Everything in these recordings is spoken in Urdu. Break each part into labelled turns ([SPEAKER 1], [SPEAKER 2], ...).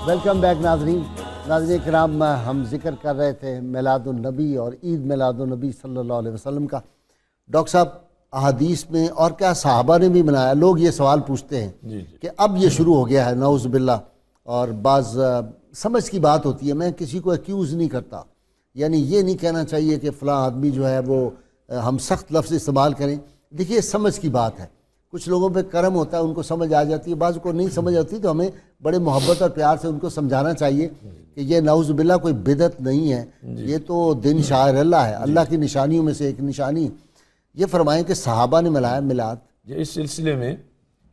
[SPEAKER 1] ویلکم بیک ناظرین کرام، ہم ذکر کر رہے تھے میلاد النبی اور عید میلاد النبی صلی اللہ علیہ وسلم کا۔ ڈاکٹر صاحب، احادیث میں اور کیا صحابہ نے بھی منایا؟ لوگ یہ سوال پوچھتے ہیں کہ اب یہ شروع ہو گیا ہے، نعوذ باللہ، اور بعض سمجھ کی بات ہوتی ہے۔ میں کسی کو ایکیوز نہیں کرتا، یعنی یہ نہیں کہنا چاہیے کہ فلاں آدمی جو ہے وہ ہم سخت لفظ استعمال کریں۔ دیکھیے، سمجھ کی بات ہے، کچھ لوگوں پہ کرم ہوتا ہے، ان کو سمجھ آ جاتی ہے، بعض کو نہیں سمجھ آتی، تو ہمیں بڑے محبت اور پیار سے ان کو سمجھانا چاہیے کہ یہ نعوذ باللہ کوئی بدعت نہیں ہے، یہ تو دن شاعر اللہ ہے، اللہ کی نشانیوں میں سے ایک نشانی۔ یہ فرمائیں کہ صحابہ نے ملایا میلاد۔
[SPEAKER 2] اس سلسلے میں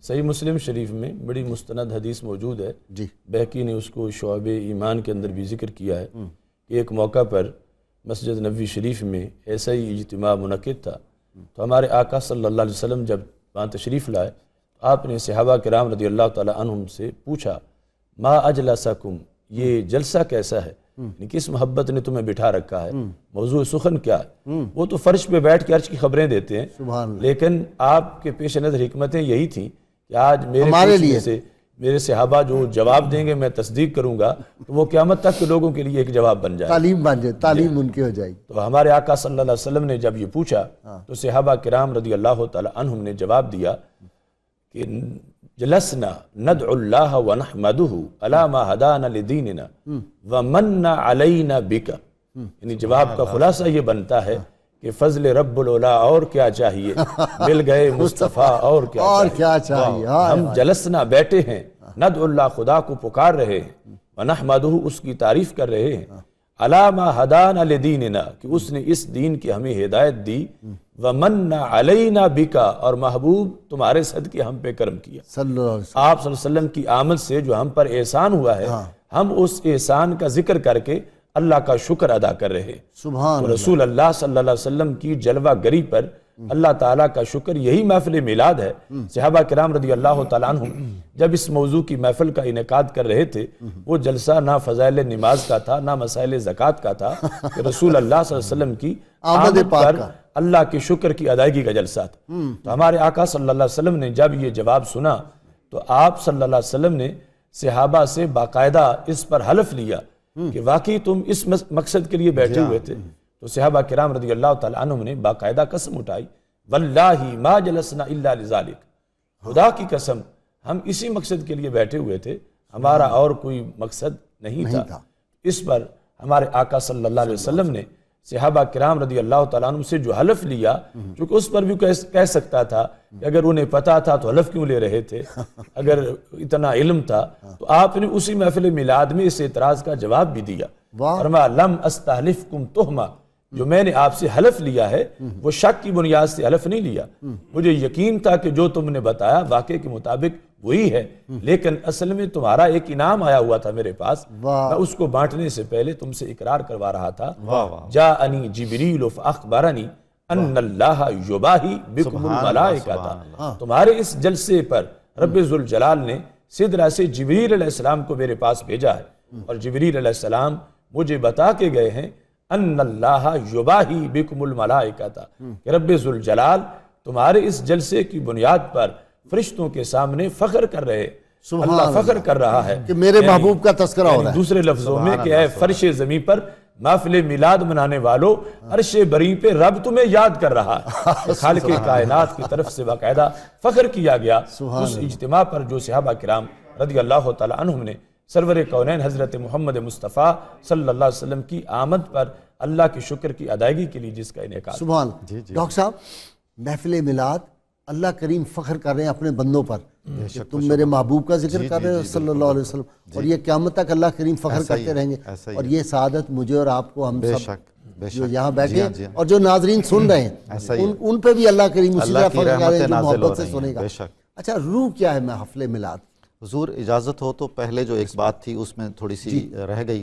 [SPEAKER 2] صحیح مسلم شریف میں بڑی مستند حدیث موجود ہے، بہقی نے اس کو شعب ایمان کے اندر بھی ذکر کیا ہے کہ ایک موقع پر مسجد نبوی شریف میں ایسا ہی اجتماع منعقد تھا، تو ہمارے آقا صلی اللہ علیہ وسلم جب وہاں تشریف لائے، آپ نے صحابہ کرام رضی اللہ تعالیٰ عنہم سے پوچھا، ما اجلسکم، یہ جلسہ کیسا ہے، یعنی کس محبت نے تمہیں بٹھا رکھا ہے، موضوع سخن کیا ہے؟ وہ تو فرش پہ بیٹھ کے عرش کی خبریں دیتے ہیں، لیکن آپ کے پیش نظر حکمتیں یہی تھیں کہ آج میرے پوچھنے سے میرے صحابہ جو جواب دیں گے میں تصدیق کروں گا، تو وہ قیامت تک کے لوگوں کے لیے ایک جواب بن جائے،
[SPEAKER 1] تعلیم بن جائے، تعلیم ان کی ہو جائے۔
[SPEAKER 2] تو ہمارے آقا صلی اللہ علیہ وسلم نے جب یہ پوچھا تو صحابہ کرام رضی اللہ تعالی عنہم نے جواب دیا کہ جلسنا ندعو اللہ ونحمدہ علی ما ہدانا لدیننا ومن علینا بک، یعنی جواب کا خلاصہ یہ بنتا ہے کہ فضل رب العلا اور کیا چاہیے، مل گئے مصطفیٰ اور کیا چاہیے۔ ہم جلسنا بیٹھے ہیں، ندعو اللہ خدا کو پکار رہے ہیں، ونحمدہ اس کی تعریف کر رہے ہیں، علی ما ہدانا لدیننا کہ اس نے اس دین کی ہمیں ہدایت دی، ومن علینا بکا اور محبوب تمہارے صدقے ہم پہ کرم کیا، آپ صلی اللہ علیہ وسلم کی آمد سے جو ہم پر احسان ہوا ہے، ہم اس احسان کا ذکر کر کے اللہ کا شکر ادا کر رہے ہیں۔
[SPEAKER 1] سبحان
[SPEAKER 2] رسول اللہ صلی اللہ علیہ وسلم کی جلوہ گری پر اللہ تعالیٰ کا شکر، یہی محفل میلاد ہے۔ صحابہ کرام رضی اللہ تعالیٰ عنہم جب اس موضوع کی محفل کا انعقاد کر رہے تھے، وہ جلسہ نہ فضائل نماز کا تھا، نہ مسائل زکوٰۃ کا تھا، کہ رسول اللہ صلی اللہ علیہ وسلم کی آمد پر اللہ کے شکر کی ادائیگی کا جلسہ تھا۔ تو ہمارے آقا صلی اللہ علیہ وسلم نے جب یہ جواب سنا تو آپ صلی اللہ علیہ وسلم نے صحابہ سے باقاعدہ اس پر حلف لیا کہ واقعی تم اس مقصد کے لیے بیٹھے ہوئے تھے۔ تو صحابہ کرام رضی اللہ تعالیٰ عنہم نے باقاعدہ قسم اٹھائی، واللہ ما جلسنا الا لذالک، خدا کی قسم ہم اسی مقصد کے لیے بیٹھے ہوئے تھے، ہمارا اور کوئی مقصد نہیں تھا۔ اس پر ہمارے آقا صلی اللہ علیہ وسلم نے صحابہ کرام رضی اللہ تعالیٰ عنہ سے جو حلف لیا، چونکہ اس پر بھی کہہ سکتا تھا کہ اگر انہیں پتا تھا تو حلف کیوں لے رہے تھے، اگر اتنا علم تھا، تو آپ نے اسی محفل میلاد میں اس اعتراض کا جواب بھی دیا، فرمایا لم استحلفکم تہمہ، جو میں نے آپ سے حلف لیا ہے وہ شک کی بنیاد سے حلف نہیں لیا، مجھے یقین تھا کہ جو تم نے بتایا واقعے کے مطابق وہی ہے، لیکن اصل میں تمہارا ایک انعام آیا ہوا تھا میرے پاس، میں اس کو بانٹنے سے پہلے تم سے اقرار کروا رہا تھا، جاءنی جبریل فاخبرنی ان اللہ یباہی بکم الملائکۃ، تمہارے اس جلسے پر رب ذوالجلال نے سدرہ سے جبریل علیہ السلام کو میرے پاس بھیجا ہے، اور جبریل علیہ السلام مجھے بتا کے گئے ہیں ان اللہ یباہی بکم الملائکۃ، کہ رب ذوالجلال تمہارے اس جلسے کی بنیاد پر فرشتوں کے سامنے فخر کر رہے، اللہ فخر کر رہا ہے
[SPEAKER 1] کہ میرے محبوب کا تذکرہ ہو رہا ہے۔
[SPEAKER 2] دوسرے لفظوں میں کہ اے فرش زمین پر محفل میلاد منانے والو، عرش بری پہ رب تمہیں یاد کر رہا ہے۔ خالق کائنات کی طرف سے باقاعدہ فخر کیا گیا اس اجتماع پر، جو صحابہ کرام رضی اللہ تعالی عنہم نے سرور کونین حضرت محمد مصطفیٰ صلی اللہ علیہ وسلم کی آمد پر اللہ کے شکر کی ادائیگی کے لیے جس کا انعقاد۔
[SPEAKER 1] سبحان اللہ۔ ڈاکٹر صاحب، محفل میلاد اللہ کریم فخر کر رہے ہیں اپنے بندوں پر کہ تم میرے محبوب کا ذکر کر رہے ہو صلی اللہ علیہ وسلم، اور یہ قیامت تک اللہ کریم فخر کرتے رہیں گے، اور یہ سعادت مجھے اور آپ کو، ہم سب جو یہاں بیٹھے اور جو ناظرین سن رہے ہیں، ان پہ بھی اللہ کریم اسی طرح فخر کر رہے ہیں جو محبت سے سنے گا۔ اچھا، روح کیا ہے محفل میلاد؟
[SPEAKER 3] حضور اجازت ہو تو پہلے جو ایک بات تھی اس میں تھوڑی سی رہ گئی